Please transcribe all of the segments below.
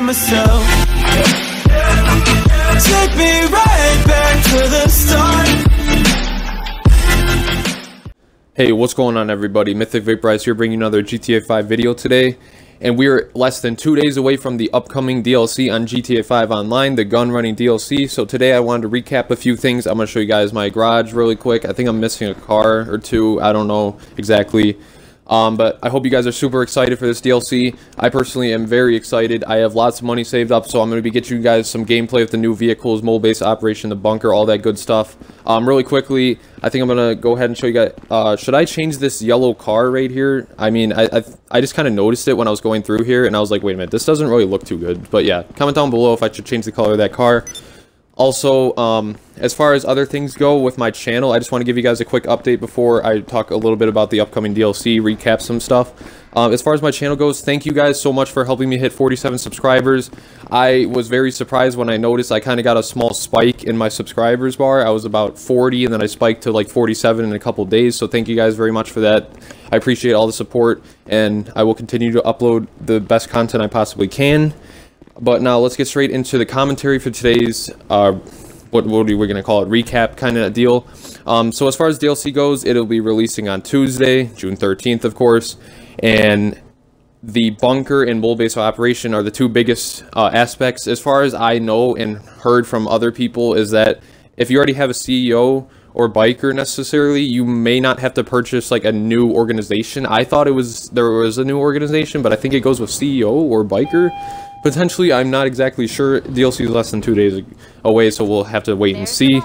blame myself. Take me right back to the start. Hey, what's going on everybody? Mythic Vaporize here, bringing another GTA 5 video today. And we're less than 2 days away from the upcoming DLC on GTA 5 Online, the Gunrunning DLC. So today I wanted to recap a few things. I'm going to show you guys my garage really quick. I think I'm missing a car or two. I don't know exactly. But I hope you guys are super excited for this DLC. I personally am very excited. I have lots of money saved up, so I'm going to be getting you guys some gameplay with the new vehicles, mole-based operation, the bunker, all that good stuff. Really quickly, I think I'm going to go ahead and show you guys. Should I change this yellow car right here? I mean, I just kind of noticed it when I was going through here, and I was like, wait a minute, this doesn't really look too good. But yeah, comment down below if I should change the color of that car. Also, as far as other things go with my channel, I just want to give you guys a quick update before I talk a little bit about the upcoming DLC, recap some stuff. As far as my channel goes, thank you guys so much for helping me hit 47 subscribers. I was very surprised when I noticed I kind of got a small spike in my subscribers bar. I was about 40 and then I spiked to like 47 in a couple days, so thank you guys very much for that. I appreciate all the support, and I will continue to upload the best content I possibly can. But now let's get straight into the commentary for today's, what are we going to call it, recap kind of deal. So as far as DLC goes, it'll be releasing on Tuesday, June 13th, of course. And the bunker and mole-based operation are the two biggest aspects. As far as I know and heard from other people, is that if you already have a CEO or biker necessarily, you may not have to purchase like a new organization. I thought there was a new organization, but I think it goes with CEO or biker. Potentially, I'm not exactly sure. DLC is less than 2 days away, so we'll have to wait and see.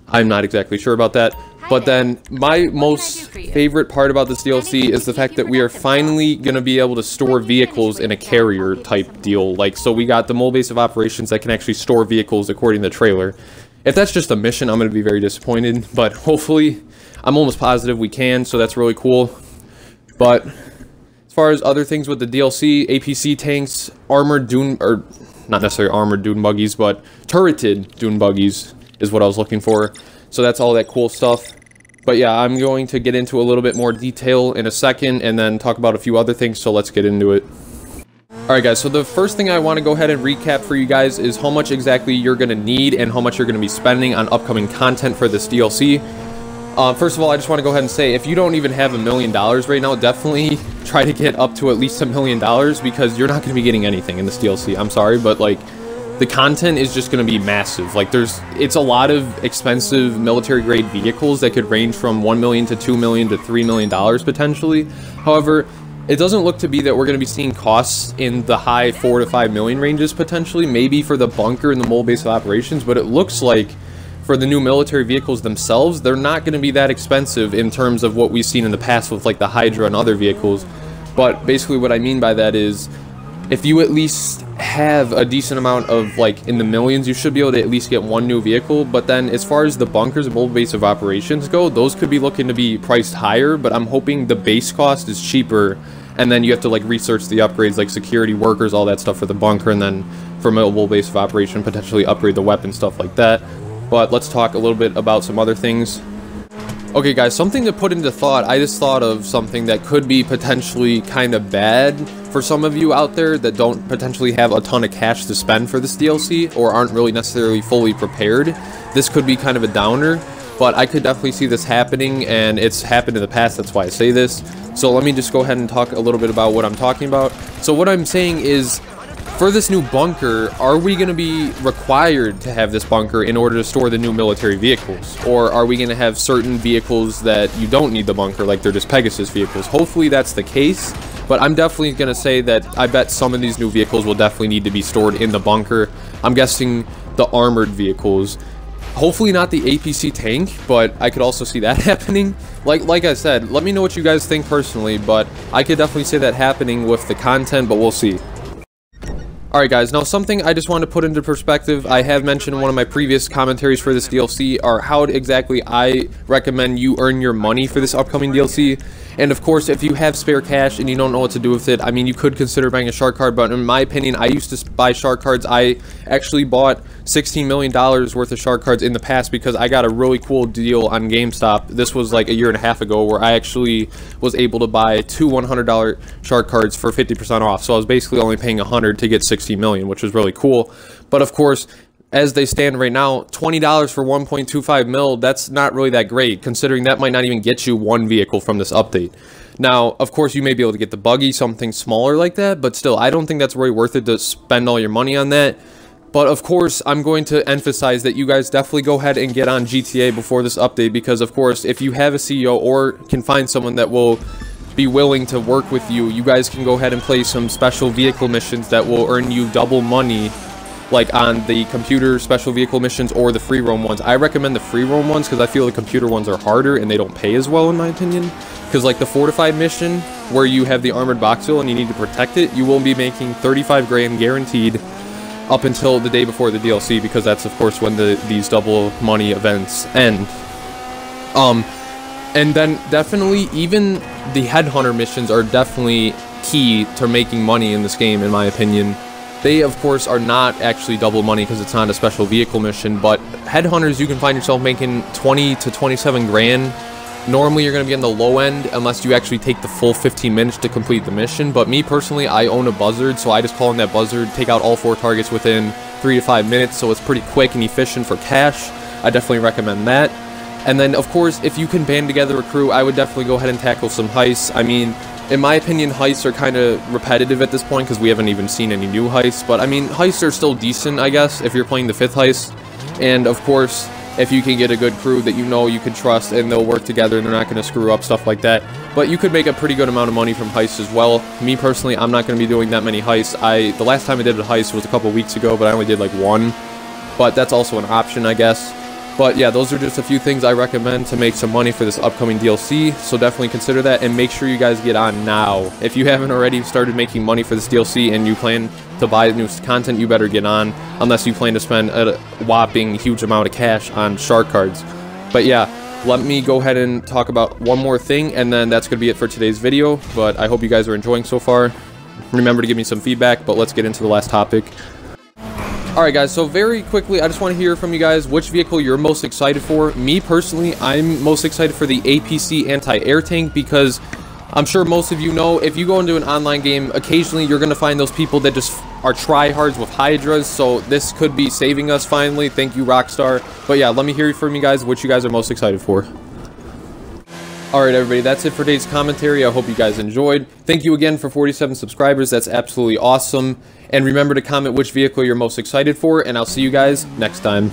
I'm not exactly sure about that. But then, my most favorite part about this DLC is the fact that we are finally going to be able to store vehicles in a carrier type deal. Like, so we got the mole base of operations that can actually store vehicles according to the trailer. If that's just a mission, I'm going to be very disappointed. But hopefully, I'm almost positive we can, so that's really cool. But as far as other things with the DLC, APC tanks, armored dune, or not necessarily armored dune buggies, but turreted dune buggies is what I was looking for. So that's all that cool stuff. But yeah, I'm going to get into a little bit more detail in a second and then talk about a few other things, so let's get into it. Alright guys, so the first thing I want to go ahead and recap for you guys is how much exactly you're going to need and how much you're going to be spending on upcoming content for this DLC. First of all, I just want to go ahead and say, if you don't even have $1 million right now, definitely try to get up to at least $1 million, because you're not going to be getting anything in this DLC. I'm sorry, but like, the content is just going to be massive. Like, it's a lot of expensive military grade vehicles that could range from $1 million to $2 million to $3 million potentially. However, it doesn't look to be that we're going to be seeing costs in the high 4 to 5 million ranges potentially, maybe for the bunker and the mole base of operations, but it looks like for the new military vehicles themselves, they're not going to be that expensive in terms of what we've seen in the past with like the Hydra and other vehicles. But basically what I mean by that is, if you at least have a decent amount of like in the millions, you should be able to at least get one new vehicle. But then as far as the bunkers and mole base of operations go, those could be looking to be priced higher, but I'm hoping the base cost is cheaper, and then you have to like research the upgrades like security workers, all that stuff for the bunker, and then for mole base of operation potentially upgrade the weapon, stuff like that. But let's talk a little bit about some other things. Okay guys, something to put into thought. I just thought of something that could be potentially kind of bad for some of you out there that don't potentially have a ton of cash to spend for this DLC or aren't really necessarily fully prepared. This could be kind of a downer, but I could definitely see this happening, and it's happened in the past, that's why I say this. So let me just go ahead and talk a little bit about what I'm talking about. So what I'm saying is, for this new bunker, are we going to be required to have this bunker in order to store the new military vehicles? Or are we going to have certain vehicles that you don't need the bunker, like they're just Pegasus vehicles? Hopefully that's the case, but I'm definitely going to say that I bet some of these new vehicles will definitely need to be stored in the bunker. I'm guessing the armored vehicles. Hopefully not the APC tank, but I could also see that happening. Like I said, let me know what you guys think personally, but I could definitely see that happening with the content, but we'll see. Alright guys, now something I just want to put into perspective, I have mentioned in one of my previous commentaries for this DLC, are how exactly I recommend you earn your money for this upcoming DLC. And of course, if you have spare cash and you don't know what to do with it, I mean, you could consider buying a shark card, but in my opinion, I used to buy shark cards. I actually bought $16 million worth of shark cards in the past because I got a really cool deal on GameStop. This was like a year and a half ago, where I actually was able to buy 2 $100 shark cards for 50% off. So I was basically only paying $100 to get 60 million, which was really cool. But of course, as they stand right now, $20 for 1.25 mil, that's not really that great, considering that might not even get you one vehicle from this update. Now, of course, you may be able to get the buggy, something smaller like that, but still, I don't think that's really worth it to spend all your money on that. But of course, I'm going to emphasize that you guys definitely go ahead and get on GTA before this update, because of course, if you have a CEO or can find someone that will be willing to work with you, you guys can go ahead and play some special vehicle missions that will earn you double money, like on the computer special vehicle missions or the free roam ones. I recommend the free roam ones because I feel the computer ones are harder and they don't pay as well, in my opinion. Because like the fortified mission, where you have the armored boxel and you need to protect it, you will be making 35 grand guaranteed up until the day before the DLC, because that's of course when these double money events end. And then definitely even the headhunter missions are definitely key to making money in this game, in my opinion. They, of course, are not actually double money because it's not a special vehicle mission, but headhunters, you can find yourself making 20 to 27 grand. Normally, you're going to be on the low end unless you actually take the full 15 minutes to complete the mission, but me personally, I own a buzzard, so I just call in that buzzard, take out all 4 targets within 3 to 5 minutes, so it's pretty quick and efficient for cash. I definitely recommend that. And then, of course, if you can band together a crew, I would definitely go ahead and tackle some heists. I mean, in my opinion, heists are kind of repetitive at this point because we haven't even seen any new heists. But, I mean, heists are still decent, I guess, if you're playing the 5th heist. And, of course, if you can get a good crew that you know you can trust and they'll work together and they're not going to screw up, stuff like that. But you could make a pretty good amount of money from heists as well. Me, personally, I'm not going to be doing that many heists. The last time I did a heist was a couple weeks ago, but I only did, like, 1. But that's also an option, I guess. But yeah, those are just a few things I recommend to make some money for this upcoming DLC, so definitely consider that, and make sure you guys get on now. If you haven't already started making money for this DLC and you plan to buy new content, you better get on, unless you plan to spend a whopping huge amount of cash on shark cards. But yeah, let me go ahead and talk about one more thing, and then that's going to be it for today's video. But I hope you guys are enjoying so far. Remember to give me some feedback, but let's get into the last topic. Alright guys, so very quickly, I just want to hear from you guys which vehicle you're most excited for. Me personally, I'm most excited for the APC anti-air tank, because I'm sure most of you know, if you go into an online game, occasionally you're going to find those people that just are tryhards with Hydras, so this could be saving us finally. Thank you, Rockstar. But yeah, let me hear from you guys which you guys are most excited for. Alright everybody, that's it for today's commentary. I hope you guys enjoyed. Thank you again for 47 subscribers, that's absolutely awesome. And remember to comment which vehicle you're most excited for, and I'll see you guys next time.